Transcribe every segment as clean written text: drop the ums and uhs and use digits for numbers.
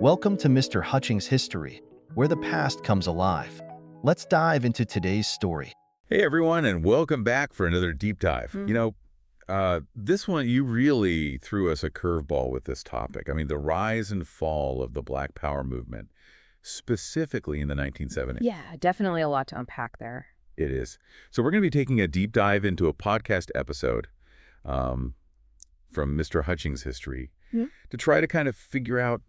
Welcome to Mr. Hutchings History, where the past comes alive. Let's dive into today's story. Hey everyone, and welcome back for another deep dive. This one, you really threw us a curveball with this topic. I mean, the rise and fall of the Black Power movement, specifically in the 1970s. Yeah, definitely a lot to unpack there. It is. So we're going to be taking a deep dive into a podcast episode from Mr. Hutchings History to try to kind of figure out,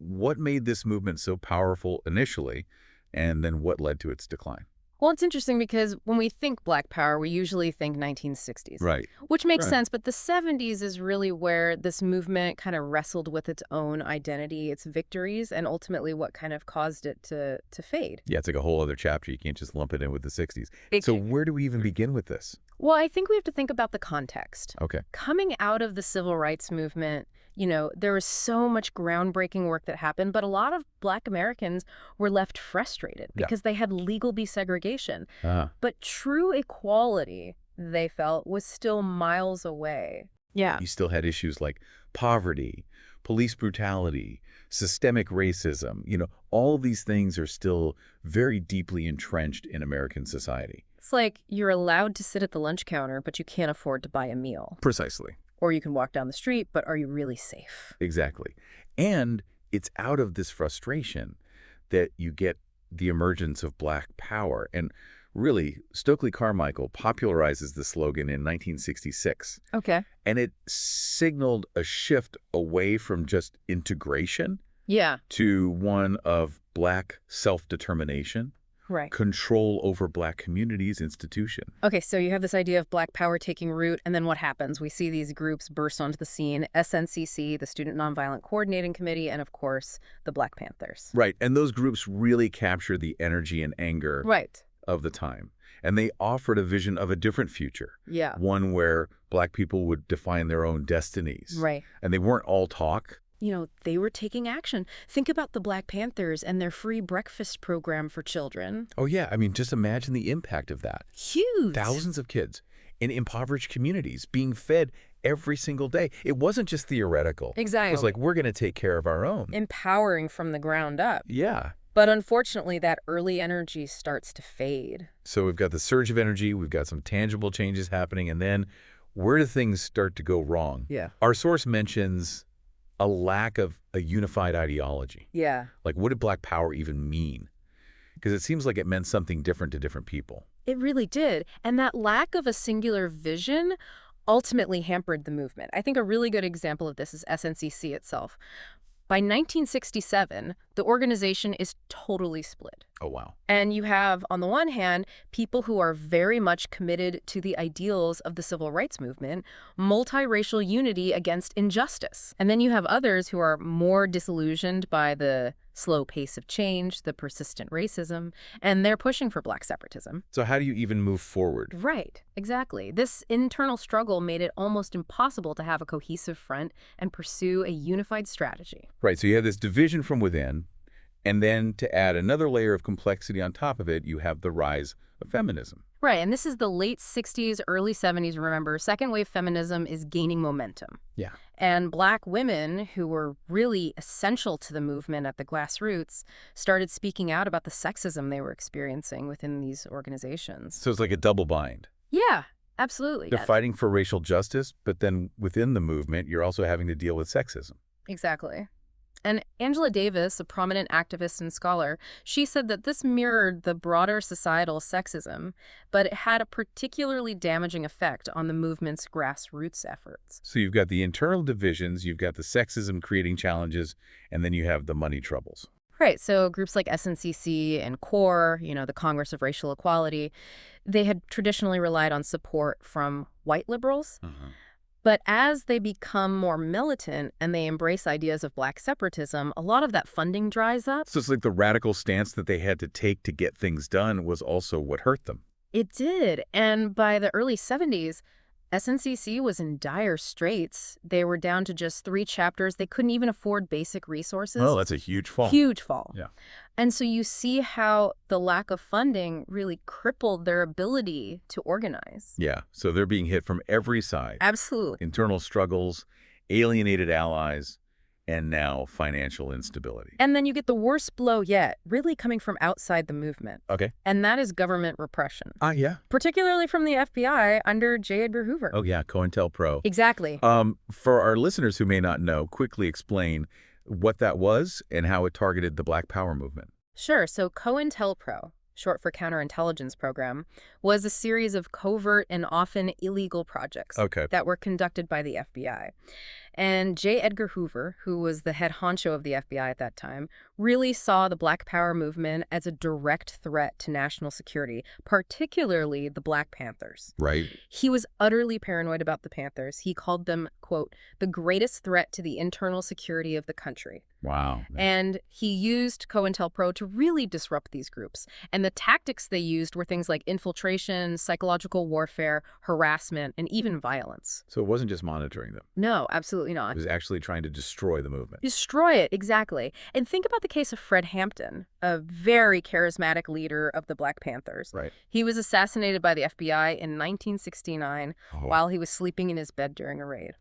what made this movement so powerful initially, and then what led to its decline. Well, it's interesting because when we think Black Power, we usually think 1960s. Right. Which makes Right. sense, but the 70s is really where this movement kind of wrestled with its own identity, its victories, and ultimately what kind of caused it to fade. Yeah, it's like a whole other chapter. You can't just lump it in with the 60s. It- So where do we even begin with this? Well, I think we have to think about the context. Okay. Coming out of the civil rights movement, there was so much groundbreaking work that happened, but a lot of Black Americans were left frustrated Yeah. because they had legal desegregation. Uh, But true equality, they felt, was still miles away. Yeah. you still had issues like poverty, police brutality, systemic racism. All of these things are still very deeply entrenched in American society. It's like you're allowed to sit at the lunch counter, but you can't afford to buy a meal. Precisely. Or you can walk down the street, but are you really safe? Exactly. And it's out of this frustration that you get the emergence of Black Power. And really, Stokely Carmichael popularizes the slogan in 1966. Okay. And it signaled a shift away from just integration Yeah, to one of Black self-determination, right. control over Black communities, institution. Okay, so you have this idea of Black Power taking root, and then what happens? We see these groups burst onto the scene, SNCC, the Student Nonviolent Coordinating Committee, and of course, the Black Panthers. Right. And those groups really capture the energy and anger Right. of the time. And they offered a vision of a different future, Yeah. one where Black people would define their own destinies. Right. And they weren't all talk. They were taking action. Think about the Black Panthers and their free breakfast program for children. Oh, yeah. I mean, just imagine the impact of that. Huge. Thousands of kids in impoverished communities being fed every single day. It wasn't just theoretical. Exactly. It was like, we're going to take care of our own. Empowering from the ground up. Yeah. But unfortunately, that early energy starts to fade. So we've got the surge of energy. We've got some tangible changes happening. And then where do things start to go wrong? Yeah. Our source mentions a lack of a unified ideology. Yeah. Like, what did Black Power even mean? Because it seems like it meant something different to different people. It really did. And that lack of a singular vision ultimately hampered the movement. I think a really good example of this is SNCC itself. By 1967, the organization is totally split. Oh, wow. And you have, on the one hand, people who are very much committed to the ideals of the civil rights movement, multiracial unity against injustice. And then you have others who are more disillusioned by the slow pace of change, the persistent racism, and they're pushing for Black separatism. So how do you even move forward? Right, exactly. This internal struggle made it almost impossible to have a cohesive front and pursue a unified strategy. Right, so you have this division from within, and then to add another layer of complexity on top of it, you have the rise of feminism. Right, and this is the late 60s, early 70s, remember. Second wave feminism is gaining momentum. Yeah. And Black women, who were really essential to the movement at the grassroots, started speaking out about the sexism they were experiencing within these organizations. So it's like a double bind. Yeah, absolutely. They're fighting for racial justice, but then within the movement, you're also having to deal with sexism. Exactly. And Angela Davis, a prominent activist and scholar, she said that this mirrored the broader societal sexism, but it had a particularly damaging effect on the movement's grassroots efforts. So you've got the internal divisions, you've got the sexism creating challenges, and then you have the money troubles. Right, so groups like SNCC and CORE, the Congress of Racial Equality, they had traditionally relied on support from white liberals. But as they become more militant and they embrace ideas of Black separatism, a lot of that funding dries up. So it's like the radical stance that they had to take to get things done was also what hurt them. It did. And by the early 70s, SNCC was in dire straits. They were down to just 3 chapters. They couldn't even afford basic resources. Well, that's a huge fall. Huge fall. Yeah. And so you see how the lack of funding really crippled their ability to organize. Yeah. So they're being hit from every side. Absolutely. Internal struggles, alienated allies, and now financial instability. And then you get the worst blow yet, really coming from outside the movement. Okay. And that is government repression. Yeah. Particularly from the FBI under J. Edgar Hoover. Oh, yeah, COINTELPRO. Exactly. For our listeners who may not know, quickly explain what that was and how it targeted the Black Power movement. Sure. So COINTELPRO, short for Counterintelligence Program, was a series of covert and often illegal projects that were conducted by the FBI. And J. Edgar Hoover, who was the head honcho of the FBI at that time, really saw the Black Power movement as a direct threat to national security, particularly the Black Panthers. Right. He was utterly paranoid about the Panthers. He called them, quote, the greatest threat to the internal security of the country. Wow. And he used COINTELPRO to really disrupt these groups. And the tactics they used were things like infiltration, psychological warfare, harassment, and even violence. So it wasn't just monitoring them. No, absolutely not. It was actually trying to destroy the movement. Destroy it, exactly. And think about the case of Fred Hampton, a very charismatic leader of the Black Panthers. Right. He was assassinated by the FBI in 1969 while he was sleeping in his bed during a raid.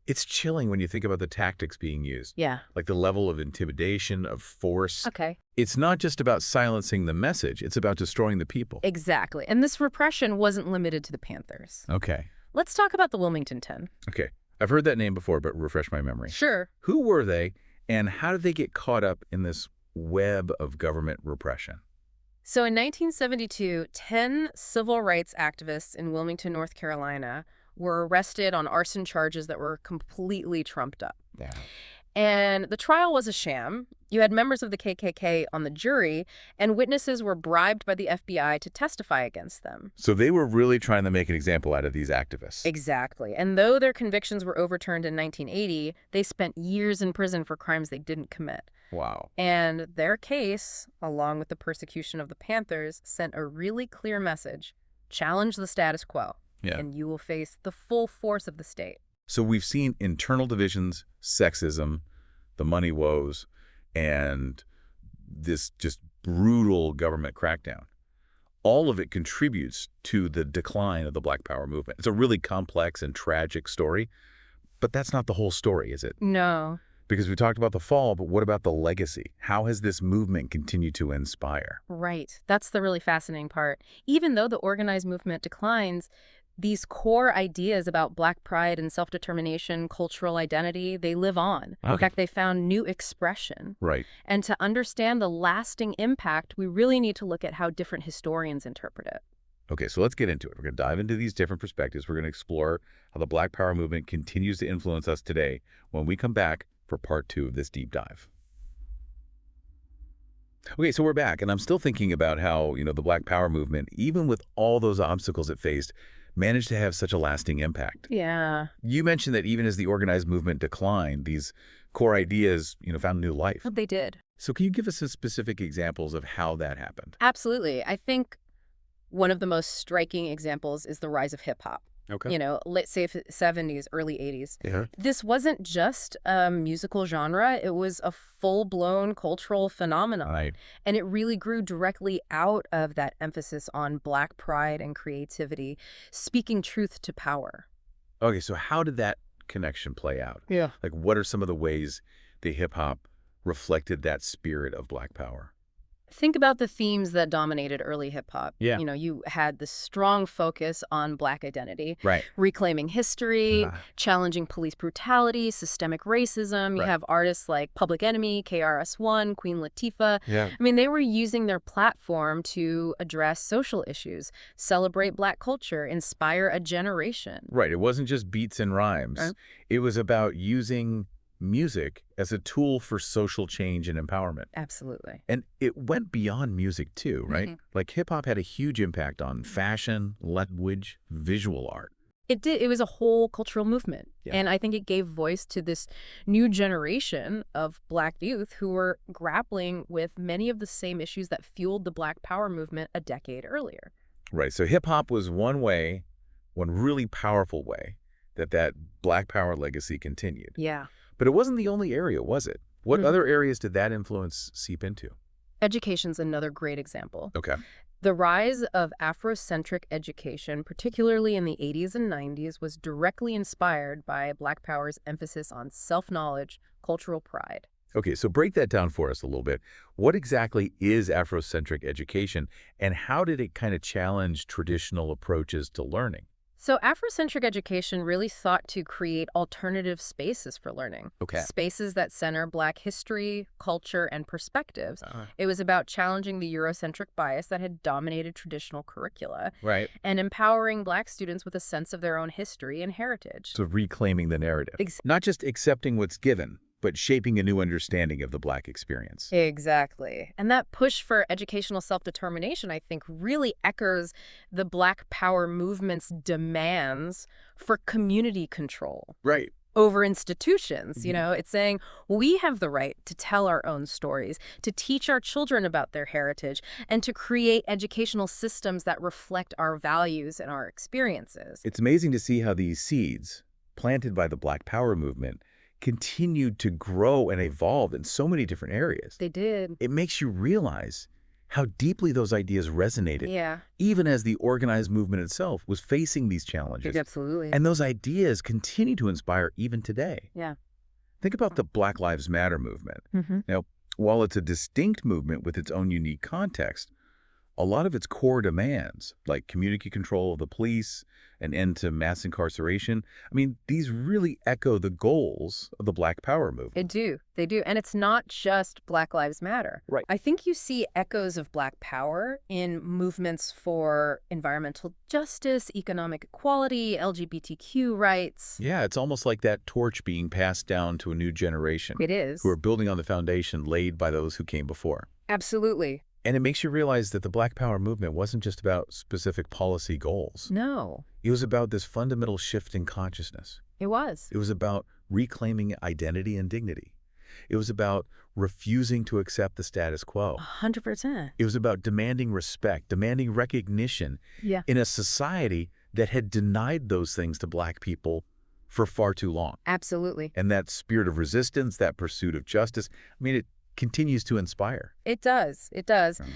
It's chilling when you think about the tactics being used. Yeah. Like the level of intimidation, of force. Okay. It's not just about silencing the message. It's about destroying the people. Exactly. And this repression wasn't limited to the Panthers. Okay. Let's talk about the Wilmington 10. Okay. I've heard that name before, but refresh my memory. Sure. Who were they, and how did they get caught up in this web of government repression? So in 1972, 10 civil rights activists in Wilmington, North Carolina, were arrested on arson charges that were completely trumped up. Yeah. And the trial was a sham. You had members of the KKK on the jury, and witnesses were bribed by the FBI to testify against them. So they were really trying to make an example out of these activists. Exactly. And though their convictions were overturned in 1980, they spent years in prison for crimes they didn't commit. Wow. And their case, along with the persecution of the Panthers, sent a really clear message: challenge the status quo, and you will face the full force of the state. So we've seen internal divisions, sexism, the money woes, and this just brutal government crackdown. All of it contributes to the decline of the Black Power movement. It's a really complex and tragic story, but that's not the whole story, is it? No. Because we talked about the fall, but what about the legacy? How has this movement continued to inspire? Right. That's the really fascinating part. Even though the organized movement declines, these core ideas about Black pride and self-determination, cultural identity, they live on. In fact, they found new expression. Right. And to understand the lasting impact, we really need to look at how different historians interpret it. Okay, so let's get into it. We're going to dive into these different perspectives. We're going to explore how the Black Power movement continues to influence us today when we come back for part 2 of this deep dive. Okay, so we're back, and I'm still thinking about how, the Black Power movement, even with all those obstacles it faced, managed to have such a lasting impact. Yeah. You mentioned that even as the organized movement declined, these core ideas, found new life. They did. So can you give us some specific examples of how that happened? Absolutely. I think one of the most striking examples is the rise of hip-hop. Okay. Let's say 70s, early 80s. Yeah. This wasn't just a musical genre. It was a full-blown cultural phenomenon. Right. And it really grew directly out of that emphasis on Black pride and creativity, speaking truth to power. Okay, so how did that connection play out? Yeah. Like, what are some of the ways the hip-hop reflected that spirit of Black Power? Think about the themes that dominated early hip-hop. Yeah. You had this strong focus on Black identity, Right. reclaiming history, Ah. challenging police brutality, systemic racism. You Right. have artists like Public Enemy, KRS-One, Queen Latifah. Yeah. They were using their platform to address social issues, celebrate Black culture, inspire a generation. Right. It wasn't just beats and rhymes. Right. It was about using music as a tool for social change and empowerment. Absolutely. And it went beyond music too, right? Mhm. Like hip-hop had a huge impact on fashion, language, visual art. It did. It was a whole cultural movement. Yeah. And I think it gave voice to this new generation of Black youth who were grappling with many of the same issues that fueled the Black Power movement a decade earlier. Right. So hip-hop was one way, one really powerful way that Black Power legacy continued. Yeah. But it wasn't the only area, was it? What Mhm. other areas did that influence seep into? Education's another great example. Okay. The rise of Afrocentric education, particularly in the 80s and 90s, was directly inspired by Black Power's emphasis on self-knowledge, cultural pride. Okay, so break that down for us a little bit. What exactly is Afrocentric education, and how did it kind of challenge traditional approaches to learning? So Afrocentric education really sought to create alternative spaces for learning. Okay. Spaces that center Black history, culture, and perspectives. Uh, It was about challenging the Eurocentric bias that had dominated traditional curricula right. and empowering Black students with a sense of their own history and heritage. So reclaiming the narrative. Ex- Not just accepting what's given, but shaping a new understanding of the Black experience. Exactly. And that push for educational self-determination, I think, really echoes the Black Power movement's demands for community control Right. over institutions. Mhm. It's saying we have the right to tell our own stories, to teach our children about their heritage, and to create educational systems that reflect our values and our experiences. It's amazing to see how these seeds, planted by the Black Power movement, continued to grow and evolve in so many different areas. They did. It makes you realize how deeply those ideas resonated, Yeah, even as the organized movement itself was facing these challenges. absolutely. And those ideas continue to inspire even today. Yeah. Think about the Black Lives Matter movement. Now, while it's a distinct movement with its own unique context, a lot of its core demands, like community control of the police, an end to mass incarceration, these really echo the goals of the Black Power movement. They do. And it's not just Black Lives Matter. Right. I think you see echoes of Black Power in movements for environmental justice, economic equality, LGBTQ rights. Yeah, it's almost like that torch being passed down to a new generation It is. who are building on the foundation laid by those who came before. Absolutely. And it makes you realize that the Black Power movement wasn't just about specific policy goals. No, It was about this fundamental shift in consciousness. it was. It was about reclaiming identity and dignity. It was about refusing to accept the status quo. 100%. It was about demanding respect, demanding recognition Yeah. in a society that had denied those things to Black people for far too long. Absolutely. And that spirit of resistance, that pursuit of justice, it continues to inspire. It does. It does. Mhm.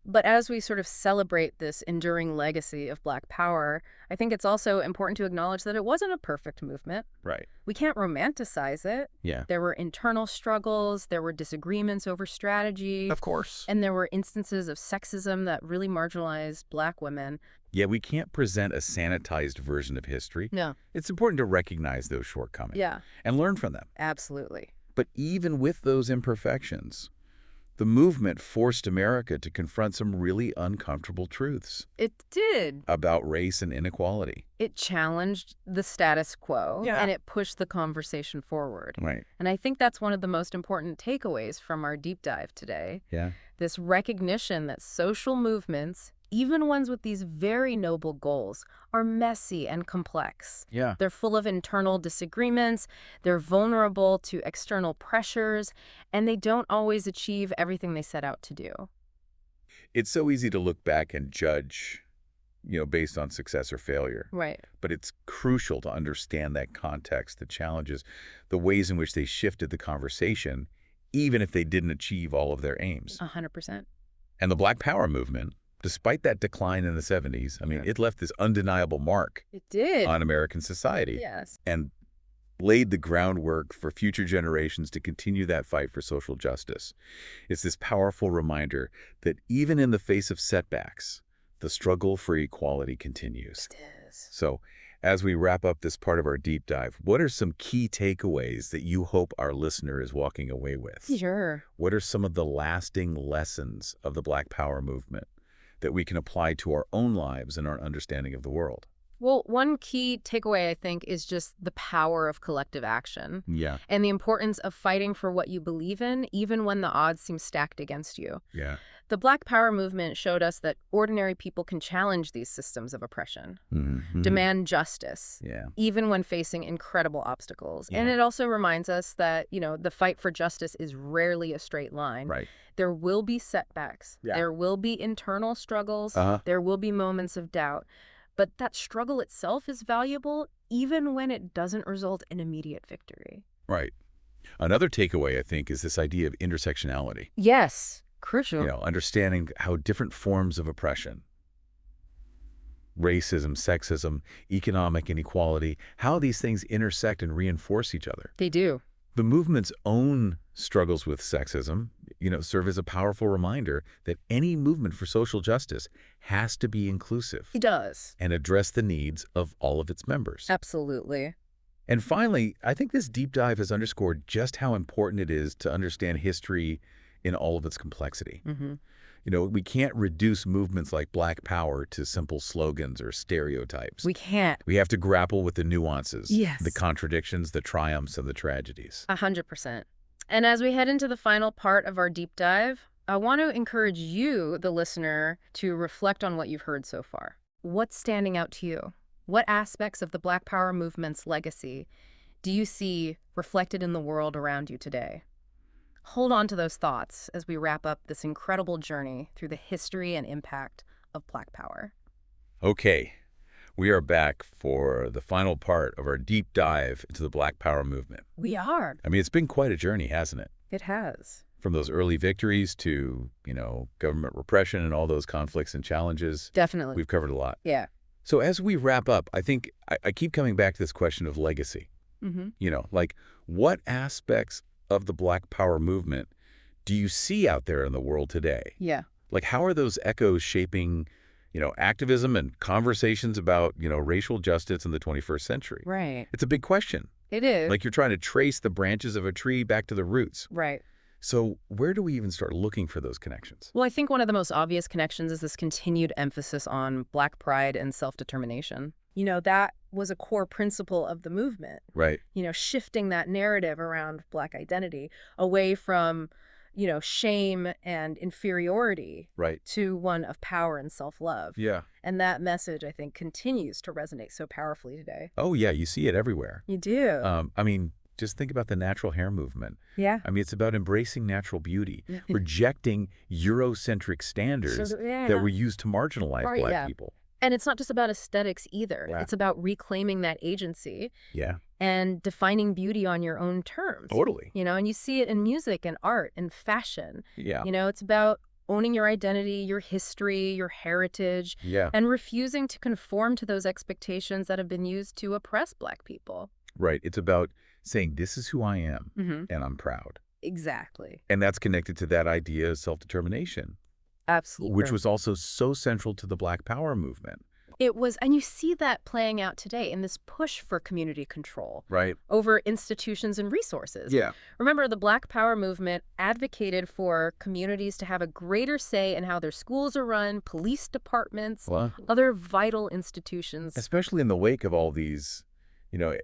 But as we sort of celebrate this enduring legacy of Black Power, I think it's also important to acknowledge that it wasn't a perfect movement. Right. We can't romanticize it. Yeah. There were internal struggles, there were disagreements over strategy, Of course. and there were instances of sexism that really marginalized Black women. Yeah, we can't present a sanitized version of history. No. It's important to recognize those shortcomings Yeah, and learn from them. absolutely. But even with those imperfections, the movement forced America to confront some really uncomfortable truths It did. about race and inequality. It challenged the status quo, Yeah. and it pushed the conversation forward. Right. And I think that's one of the most important takeaways from our deep dive today. Yeah. This recognition that social movements, even ones with these very noble goals, are messy and complex. Yeah. They're full of internal disagreements, they're vulnerable to external pressures, and they don't always achieve everything they set out to do. It's so easy to look back and judge, based on success or failure. Right. But it's crucial to understand that context, the challenges, the ways in which they shifted the conversation, even if they didn't achieve all of their aims. 100%. And the Black Power movement, despite that decline in the 70s, it left this undeniable mark It did. on American society Yes. and laid the groundwork for future generations to continue that fight for social justice. It's this powerful reminder that even in the face of setbacks, the struggle for equality continues. It is. So, as we wrap up this part of our deep dive, what are some key takeaways that you hope our listener is walking away with? Sure. What are some of the lasting lessons of the Black Power movement that we can apply to our own lives and our understanding of the world? Well, one key takeaway, I think, is just the power of collective action Yeah. and the importance of fighting for what you believe in, even when the odds seem stacked against you. Yeah. The Black Power movement showed us that ordinary people can challenge these systems of oppression, demand justice, Yeah. even when facing incredible obstacles. And Yeah. it also reminds us that, the fight for justice is rarely a straight line. Right. There will be setbacks. Yeah. There will be internal struggles. Uh-huh. There will be moments of doubt. But that struggle itself is valuable, even when it doesn't result in immediate victory. Right. Another takeaway, I think, is this idea of intersectionality. Yes, crucial. Understanding how different forms of oppression, racism, sexism, economic inequality, how these things intersect and reinforce each other. They do. The movement's own struggles with sexism, serve as a powerful reminder that any movement for social justice has to be inclusive It does. and address the needs of all of its members. Absolutely. And finally, I think this deep dive has underscored just how important it is to understand history in all of its complexity. Mm-hmm. We can't reduce movements like Black Power to simple slogans or stereotypes. We can't. We have to grapple with the nuances, Yes. the contradictions, the triumphs, and the tragedies. 100%. And as we head into the final part of our deep dive, I want to encourage you, the listener, to reflect on what you've heard so far. What's standing out to you? What aspects of the Black Power movement's legacy do you see reflected in the world around you today? Hold on to those thoughts as we wrap up this incredible journey through the history and impact of Black Power. Okay, we are back for the final part of our deep dive into the Black Power movement. We are. I mean, it's been quite a journey, hasn't it? It has. From those early victories to, government repression and all those conflicts and challenges. Definitely. We've covered a lot. Yeah. So as we wrap up, I think I keep coming back to this question of legacy. Mm-hmm. Like what aspects of the Black Power movement do you see out there in the world today? Yeah. Like how are those echoes shaping, activism and conversations about, racial justice in the 21st century? Right. It's a big question. It is. Like you're trying to trace the branches of a tree back to the roots. Right. So where do we even start looking for those connections? Well, I think one of the most obvious connections is this continued emphasis on Black pride and self-determination. That was a core principle of the movement. Right. Shifting that narrative around Black identity away from, shame and inferiority Right. to one of power and self-love. Yeah. And that message, I think, continues to resonate so powerfully today. Oh, yeah. You see it everywhere. You do. Just think about the natural hair movement. Yeah. It's about embracing natural beauty, rejecting Eurocentric standards that were used to marginalize Right, Black yeah. people. And it's not just about aesthetics either. Yeah. It's about reclaiming that agency Yeah. and defining beauty on your own terms. Totally. And you see it in music and art and fashion. Yeah. It's about owning your identity, your history, your heritage, Yeah. and refusing to conform to those expectations that have been used to oppress Black people. Right. It's about saying, this is who I am, Mm-hmm. and I'm proud. Exactly. And that's connected to that idea of self-determination, Absolutely. which was also so central to the Black Power movement. It was, and you see that playing out today in this push for community control Right. over institutions and resources. Yeah. Remember, the Black Power movement advocated for communities to have a greater say in how their schools are run, police departments, Well, other vital institutions. especially in the wake of all these,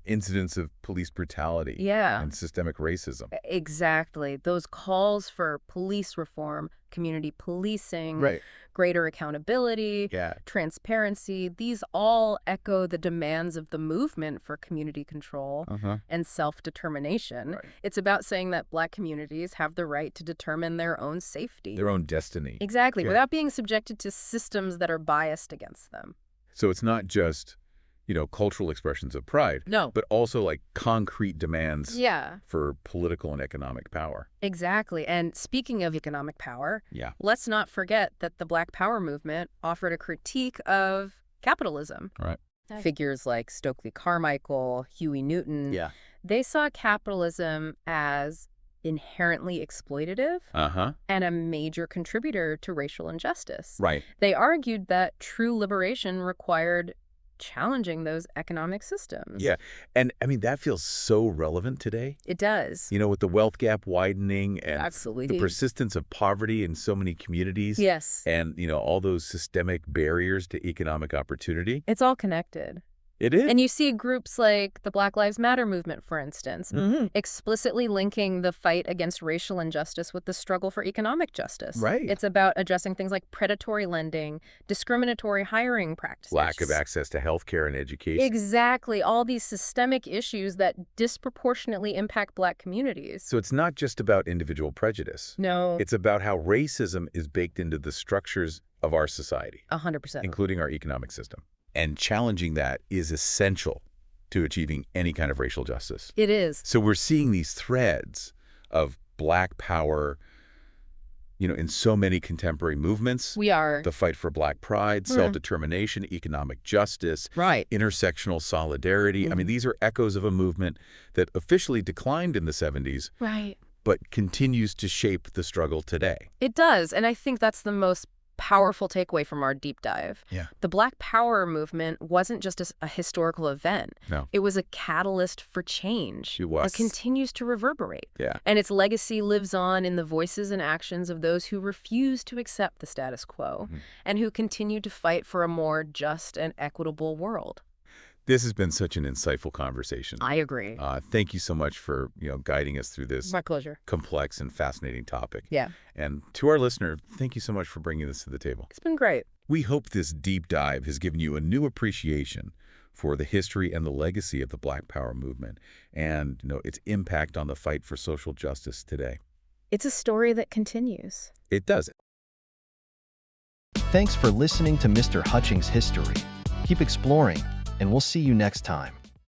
incidents of police brutality Yeah. and systemic racism. Exactly. Those calls for police reform, community policing, Right. greater accountability, Yeah. transparency, these all echo the demands of the movement for community control Uh-huh. and self-determination. Right. It's about saying that Black communities have the right to determine their own safety. Their own destiny. Exactly, Yeah. without being subjected to systems that are biased against them. So it's not just, cultural expressions of pride, No. but also like concrete demands Yeah, for political and economic power. exactly. And speaking of economic power, Yeah. let's not forget that the Black Power movement offered a critique of capitalism. Right. Figures like Stokely Carmichael, Huey Newton, they saw capitalism as inherently exploitative Uh-huh. and a major contributor to racial injustice. Right. They argued that true liberation required challenging those economic systems. Yeah. And that feels so relevant today, It does. with the wealth gap widening and Absolutely. the persistence of poverty in so many communities. Yes. And, all those systemic barriers to economic opportunity. It's all connected. It is. And you see groups like the Black Lives Matter movement, for instance, Mhm. explicitly linking the fight against racial injustice with the struggle for economic justice. Right. It's about addressing things like predatory lending, discriminatory hiring practices. Lack of access to healthcare and education. Exactly. All these systemic issues that disproportionately impact Black communities. So it's not just about individual prejudice. No, It's about how racism is baked into the structures of our society, 100%. including our economic system. And challenging that is essential to achieving any kind of racial justice. It is. So we're seeing these threads of Black power in so many contemporary movements. We are. The fight for Black pride, self-determination, economic justice, Right. intersectional solidarity. I mean, these are echoes of a movement that officially declined in the 70s, Right. but continues to shape the struggle today. It does, and I think that's the most powerful takeaway from our deep dive. Yeah. The Black Power movement wasn't just a historical event. No. It was a catalyst for change. It was. It continues to reverberate. Yeah. And its legacy lives on in the voices and actions of those who refuse to accept the status quo and who continue to fight for a more just and equitable world. This has been such an insightful conversation. I agree. Thank you so much for guiding us through this My pleasure. complex and fascinating topic. Yeah. And to our listener, thank you so much for bringing this to the table. It's been great. We hope this deep dive has given you a new appreciation for the history and the legacy of the Black Power movement and its impact on the fight for social justice today. It's a story that continues. It does. Thanks for listening to Mr. Hutchings' History. Keep exploring, and we'll see you next time.